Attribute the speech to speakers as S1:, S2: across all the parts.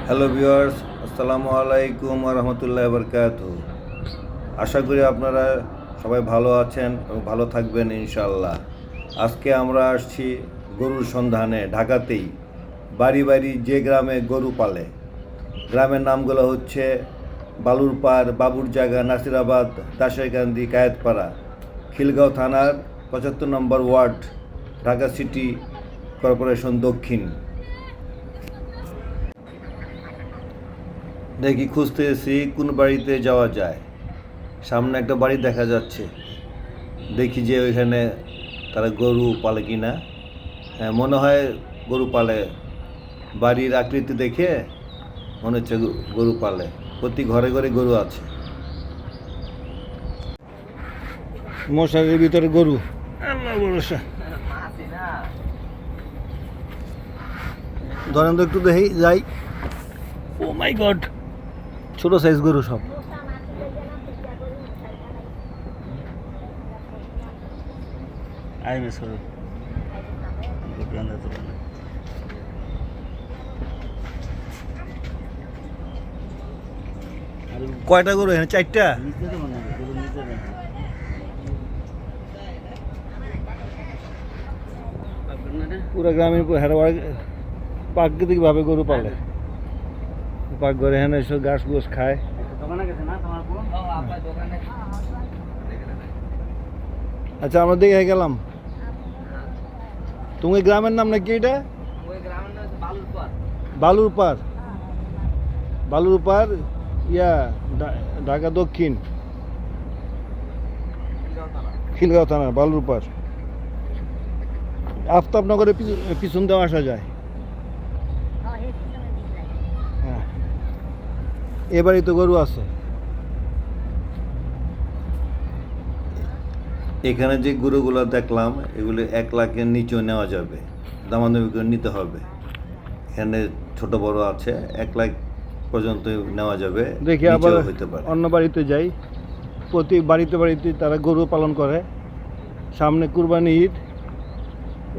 S1: Hello viewers, আসসালামু আলাইকুম ওয়া রাহমাতুল্লাহি ওয়া বারাকাতুহু। আশা করি আপনারা সবাই ভালো আছেন এবং ভালো থাকবেন ইনশাআল্লাহ। আজকে আমরা আসছি গরুর সন্ধানে ঢাকাতেই। বাড়ি বাড়ি যে গ্রামে গরু পালে, গ্রামের নামগুলো হচ্ছে বালুরপাড়, বাবুরজাগা, নাসিরাবাদ, দাসেরকান্দি, কায়েতপাড়া, খিলগাঁও থানার ৭৫ নম্বর ওয়ার্ড, ঢাকা সিটি কর্পোরেশন দক্ষিণ। দেখি খুঁজতেছি কোন বাড়িতে যাওয়া যায়। সামনে একটা বাড়ি দেখা যাচ্ছে, দেখি যে ওইখানে তারা গরু পালে কি না। হ্যাঁ, মনে হয় গরু পালে। বাড়ির আকৃতি দেখে মনে হচ্ছে গরু পালে। প্রতি ঘরে ঘরে গরু আছে। মশারির ভিতরে গরু, আল্লাহ ভরসা। ধরেন তো একটু দেখি যাই। ও মাই গড, ছোট সাইজ গরু সব। কয়টা গরু এখানে? চারটা। পুরো গ্রামীণ প্রাকৃতিক ভাবে গরু পালে। পাক ঘরে এখানে এসে ঘাস গোস খায়। আচ্ছা, আমরা দেখে গেলাম। তুমি গ্রামের নাম নাকি এটা? বালুরপাড়। বালুরপাড়, ঢাকা দক্ষিণ, খিলগাঁও থানা, বালুরপাড়। আফতাবনগরের পিছন দেওয়া আসা যায়। হ্যাঁ, এবারই তো গরু আছে। এখানে যে গরুগুলো দেখলাম, এগুলো 1 লাখের নিচেও নেওয়া যাবে, দামাদামি করে নিতে হবে। এখানে ছোট বড় আছে, 1 লাখ পর্যন্ত নেওয়া যাবে। দেখি আবার হইতে পারে। অন্য বাড়িতে যাই। প্রতি বাড়িতে বাড়িতে তারা গরু পালন করে। সামনে কুরবানি ঈদ,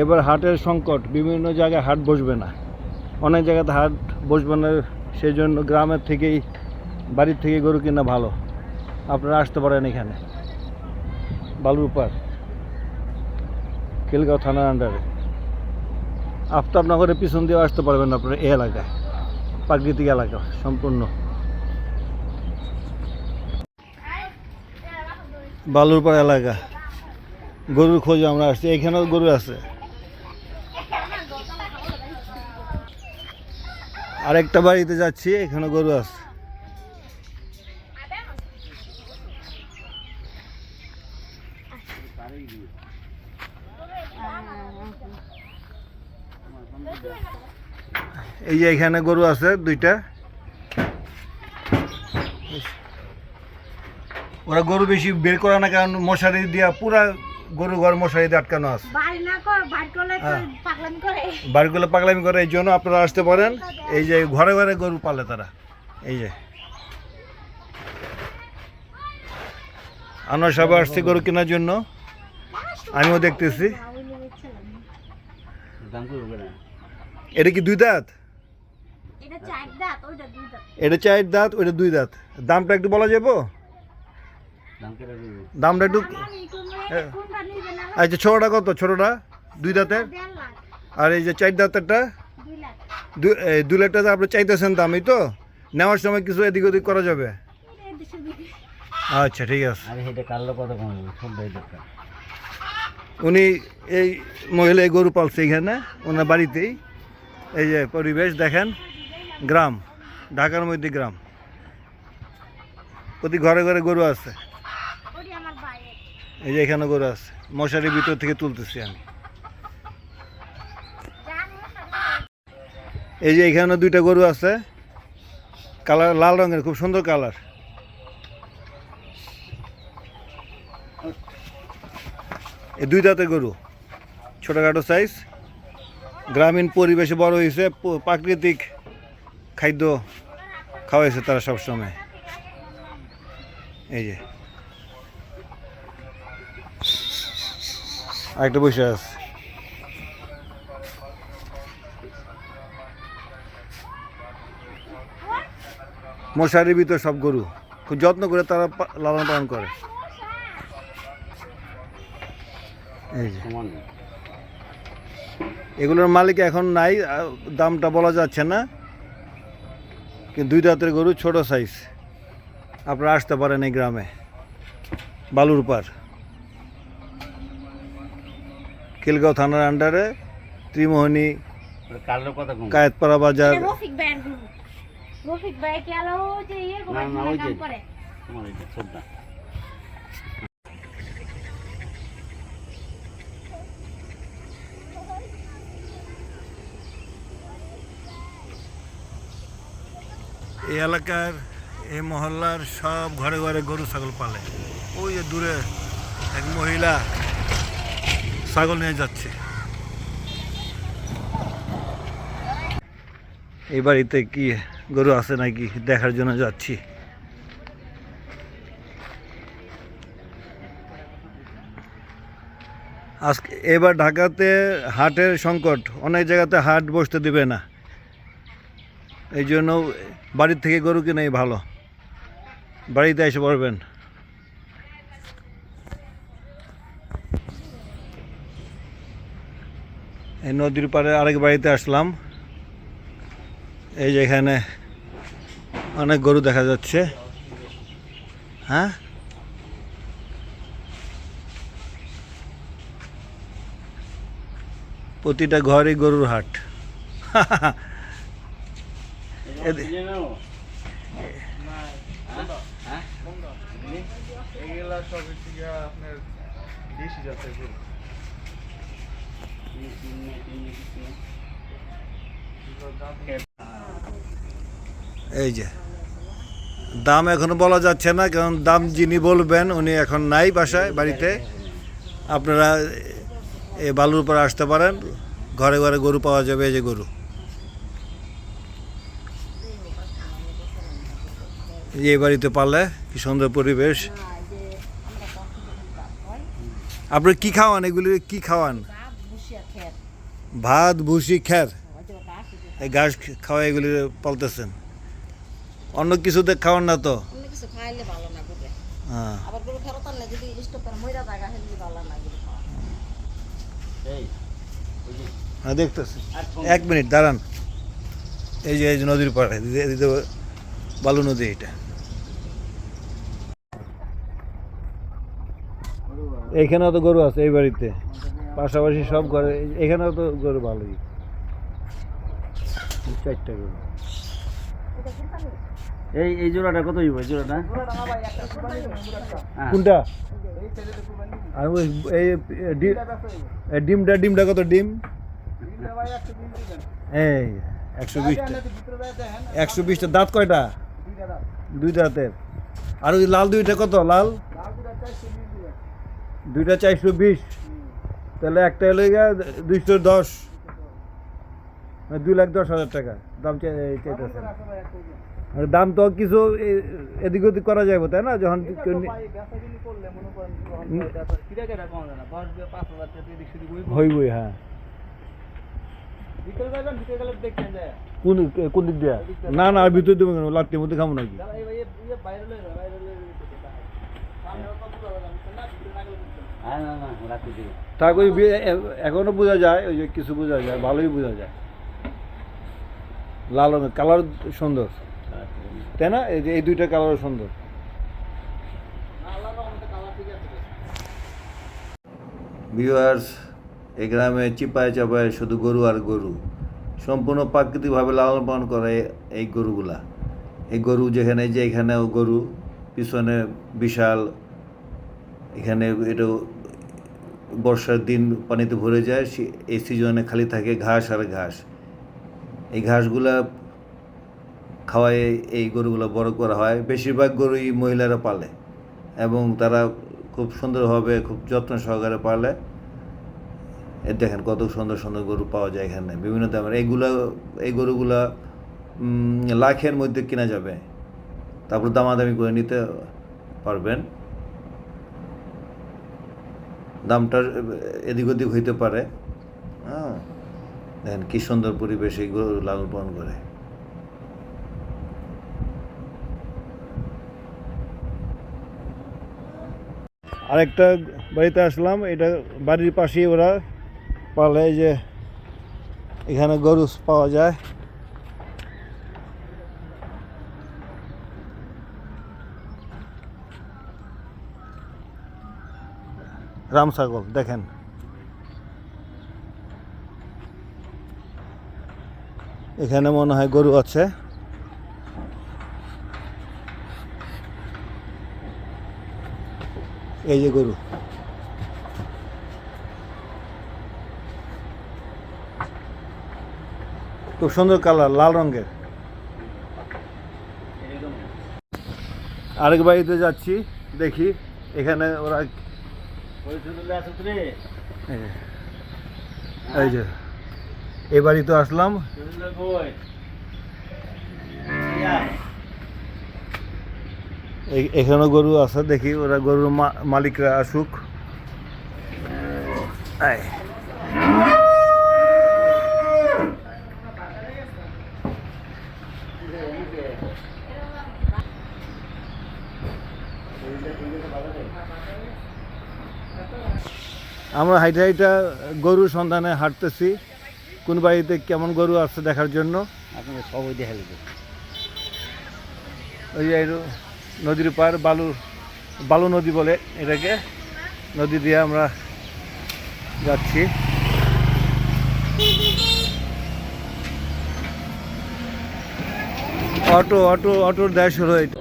S1: এবার হাটের সংকট, বিভিন্ন জায়গায় হাট বসবে না, অনেক জায়গাতে হাট বসবে না। সেই জন্য গ্রামের থেকেই, বাড়ির থেকে গরু কেনা ভালো। আপনারা আসতে পারেন এখানে, বালুরপাড়, খিলগাঁও থানার আন্ডারে। আফতাবনগরের পিছন দিয়েও আসতে পারবেন আপনারা। এই এলাকায় প্রাকৃতিক এলাকা সম্পূর্ণ। বালুরপাড় এলাকা, গরুর খোঁজে আমরা আসছি। এখানেও গরু আছে। আরেকটা বাড়িতে যাচ্ছি, এখানে গরু আছে। এই যে এখানে গরু আছে 2টা। ওরা গরু বেশি বের করে না, কারণ মশারি দিয়া পুরা গরু ঘর মশারি দিয়ে আটকানো আছে। বাড়িগুলো পাগলামি করে, এই জন্য আপনারা আসতে পারেন। এই যে ঘরে ঘরে গরু পালে তারা। এই যে আমরা সবাই আসছি গরু কেনার জন্য, আমিও দেখতেছি। এটা কি 2 দাঁত? এটা 4 দাঁত, ওইটা 2 দাঁত। দামটা একটু বলা যাবো? দামটা একটু। আচ্ছা, ছোটটা কত? ছোটটা 2 দাঁতের। আর এই যে 4 দাঁতেরটা 2 লাখ টাকা আপনি চাইতেছেন দাম। এই তো নেওয়ার সময় কিছু এদিক ওদিক করা যাবে। আচ্ছা, ঠিক আছে। উনি এই মহিলা এই গরু পালছে এখানে ওনার বাড়িতেই। এই যে পরিবেশ দেখেন, গ্রাম, ঢাকার মধ্যে গ্রাম। প্রতি ঘরে ঘরে গরু আছে। এই যে এখানে গরু আছে, মশারির ভিতর থেকে তুলতেছি আমি। এই যে এখানে 2টা গরু আছে, কালার লাল রঙের, খুব সুন্দর কালার। এই 2 দাঁতের গরু, ছোটখাটো সাইজ। গ্রামীণ পরিবেশে বড় হয়েছে, প্রাকৃতিক খাদ্য খাওয়াইছে তারা সবসময়। এই যে আরেকটা বসে আছে।
S2: মশারির ভিতর সব গরু খুব যত্ন করে তারা লালন পালন করে। এই যে এগুলোর মালিক এখন নাই, দামটা বলা যাচ্ছে না, কিন্তু 2 দাঁতের গরু, ছোট সাইজ। আপনারা আসতে পারেন এই গ্রামে, বালুর পার, খিলগাঁও থানার আন্ডারে, ত্রিমোহনী কায়েতপাড়া বাজার।
S3: রফিক ভাই কি আলো যে কাম করে।
S2: এই এলাকার, এই মহল্লার সব ঘরে ঘরে গরু ছাগল পালে। ওই যে দূরে এক মহিলা ছাগল নিয়ে যাচ্ছে। এই বাড়িতে কি গরু আছে নাকি দেখার জন্য যাচ্ছি। আজকে এবার ঢাকাতে হাটের সংকট, অনেক জায়গাতে হাট বসতে দিবে না, এই জন্য বাড়ির থেকে গরু কিনাই ভালো, বাড়িতে এসে পড়বেন। এই নদীর পাড়ে আরেক বাড়িতে আসলাম, এই যে এখানে অনেক গরু দেখা যাচ্ছে। হ্যাঁ, প্রতিটা ঘরই গরুর হাট। এই যে দাম এখনো বলা যাচ্ছে না, কারণ দাম যিনি বলবেন উনি এখন নাই বাসায়, বাড়িতে। আপনারা এই বালুর উপর আসতে পারেন, ঘরে ঘরে গরু পাওয়া যাবে। এই যে গরু, এই বাড়িতে পালে কি সুন্দর পরিবেশ। আপনি কি খাওয়ান, এগুলি কি খাওয়ান? ভাত, ভুসি, খ্যার, এই ঘাস খাওয়া এগুলি পালতেছেন, অন্য কিছুতে খাওয়ান না তো? হ্যাঁ, হ্যাঁ দেখতেছি। 1 মিনিট দাঁড়ান। এই যে নদীর পাড়ে, বালু নদী, এটা এখানেও তো গরু আছে এই বাড়িতে, পাশাপাশি সব ঘরে। এখানেও তো গরু ভালোই, 4টা গরু।
S4: এই জোড়াটা কত হইব? জোড়াটা
S2: কোনটা? আর ওই এই ডিমটা কত? ডিম এই 120টা। দাঁত কয়টা? 2 দাঁতের। আর ওই লাল দুইটা কত? লাল দুইটা 420। তাহলে একটা হলো 210, 2,10,000 টাকা দাম চাইতেছে। দাম তো কিছু এদিক ওদিক করা যাবে, তাই না? যখন হইবই। হ্যাঁ, কোন দিক দিয়া? না না, আর ভিতরে দেবো কেন? লাত্তির মধ্যে খাবো নাকি? থাক, ওই এখনো বোঝা যায়, ওই যে কিছু বোঝা যায়, ভালোই বোঝা যায়। লাল রঙের কালার সুন্দর, তাই না? এই যে এই 2টা কালার সুন্দর।
S1: ভিউয়ার্স, এই গ্রামে চিপায় চাপায় শুধু গরু আর গরু, সম্পূর্ণ প্রাকৃতিকভাবে লালন পালন করে এই গরুগুলা। এই গরু যেখানে, যে এখানেও গরু, পিছনে বিশাল, এখানে এটা বর্ষার দিন পানিতে ভরে যায়, এই সিজনে খালি থাকে ঘাস আর ঘাস। এই ঘাসগুলা খাওয়ায় এই গরুগুলো বড় করা হয়। বেশিরভাগ গরুই মহিলারা পালে এবং তারা খুব সুন্দরভাবে, খুব যত্ন সহকারে পালে। দেখেন কত সুন্দর সুন্দর গরু পাওয়া যায় এখানে, বিভিন্ন দামের। এই গরুগুলা লাখের মধ্যে কেনা যাবে, তারপর দামাদামি করে নিতে পারবেন। দামটা এদিক ওদিক হইতে পারে। হ্যাঁ, দেখেন কি সুন্দর পরিবেশ এই গরু লালন পালন করে।
S2: আরেকটা বাড়িতে আসলাম, এটা বাড়ির পাশেই ওরা পালে, এই যে এখানে গরু পাওয়া যায়। রাম ছাগল দেখেন, এখানে মনে হয় গরু আছে। এই যে গরু, খুব সুন্দর কালার, লাল রঙের। আরেক বাড়িতে যাচ্ছি, দেখি এখানে ওরা এই যে এই বাড়িতে আসলাম, এখানে গরু আছে, দেখি ওরা গরুর মালিকরা আসুক। আমরা হাইটা হাইটা গরুর সন্ধানে হাঁটতেছি, কোন বাড়িতে কেমন গরু আছে দেখার জন্য।
S4: আপনাদের সবই দেখা যাবে।
S2: ওই যে নদীর পার, বালু নদী বলে এটাকে, নদী দিয়ে আমরা যাচ্ছি। অটোর দেশ হলো এটা।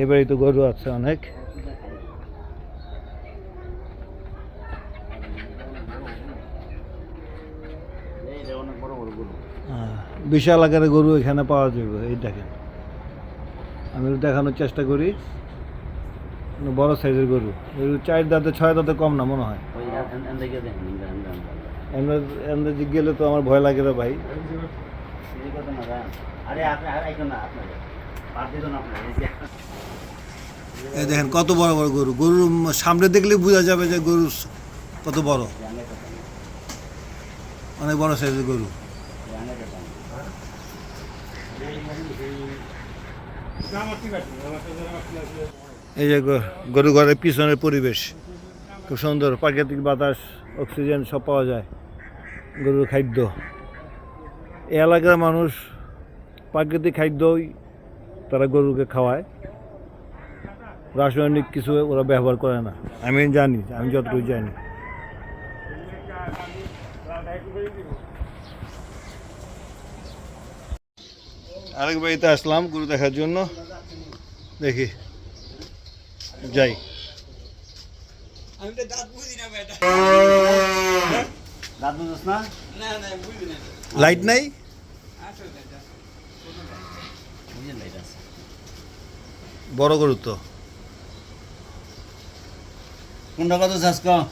S2: এবারে তো গরু আছে অনেক। বিশাল আকারের গরু এখানে পাওয়া যাবে, এই দেখেন, আমি দেখানোর চেষ্টা করি। বড় সাইজের গরু, 4 দাঁতে 6 দাঁতে কম না মনে হয়। এমনি গেলে তো আমার ভয় লাগে রে ভাই। এই দেখেন কত বড় বড় গরু, গরুর সামনে দেখলে বোঝা যাবে যে গরু কত বড়, অনেক বড় সাইজের গরু। এই যে গরু ঘরের পিছনের পরিবেশ খুব সুন্দর, প্রাকৃতিক বাতাস, অক্সিজেন সব পাওয়া যায়। গরুর খাদ্য, এই এলাকার মানুষ প্রাকৃতিক খাদ্যই তারা গরুকে খাওয়ায়, রাসায়নিক কিছু ওরা ব্যবহার করে না। আমি জানি, আমি যতটুকু জানি। আরেক বাড়িতে আসলাম গরু দেখার জন্য, দেখি যাই। লাইট নাই, বড় গরু তো।
S4: কোনটা কত চাষ কম?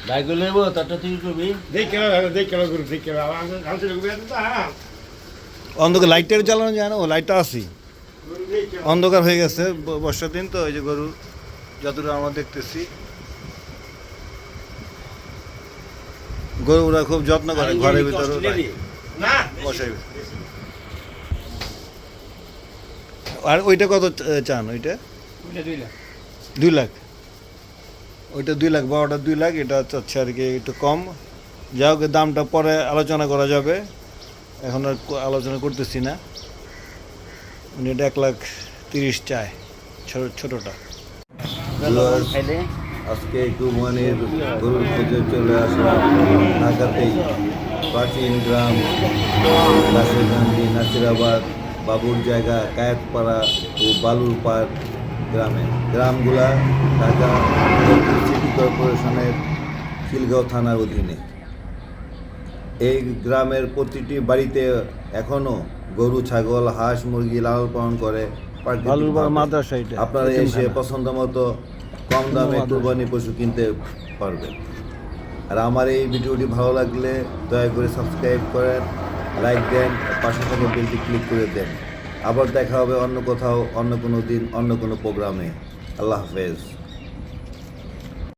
S4: বাইক লইব তত তুই করবি।
S2: অন্ধকার লাইটটা জ্বালানো যায় না, ও লাইটটা আসি, অন্ধকার হয়ে গেছে বর্ষার দিন তো। এই যে গরু যতটুকু আমরা দেখতেছি, গরু ওরা খুব যত্ন করে, ঘরের ভিতরে বসাই। আর ওইটা কত চান? ওইটা 2 লাখ, ওইটা 2 লাখ, বড়টা 2 লাখ, এটা চাচ্ছে আর কি একটু কম। যা হোক, দামটা পরে আলোচনা করা যাবে, এখন আর আলোচনা করতেছি না। উনি এটা 1,30,000 চায়, ছোটটা।
S1: আজকে কুরবানির গরুর খোঁজে চলে আসলাম ঢাকাতেই, প্রাচীন গ্রাম রাশেরকান্দি, নাসিরাবাদ, বাবুর জায়গা, কায়েতপাড়া ও বালুরপাড় গ্রামে। গ্রামগুলা ঢাকা সিটি কর্পোরেশনের খিলগাঁও থানার অধীনে। এই গ্রামের প্রতিটি বাড়িতে এখনও গরু, ছাগল, হাঁস, মুরগি লালন পালন করে। আপনারা এসে পছন্দ মতো কম দামে কুরবানি পশু কিনতে পারবেন। আর আমার এই ভিডিওটি ভালো লাগলে দয়া করে সাবস্ক্রাইব করেন, লাইক দেন, পাশে থাকা বেলটি ক্লিক করে দেন। আবার দেখা হবে অন্য কোথাও, অন্য কোনো দিন, অন্য কোনো প্রোগ্রামে। আল্লাহ হাফেজ।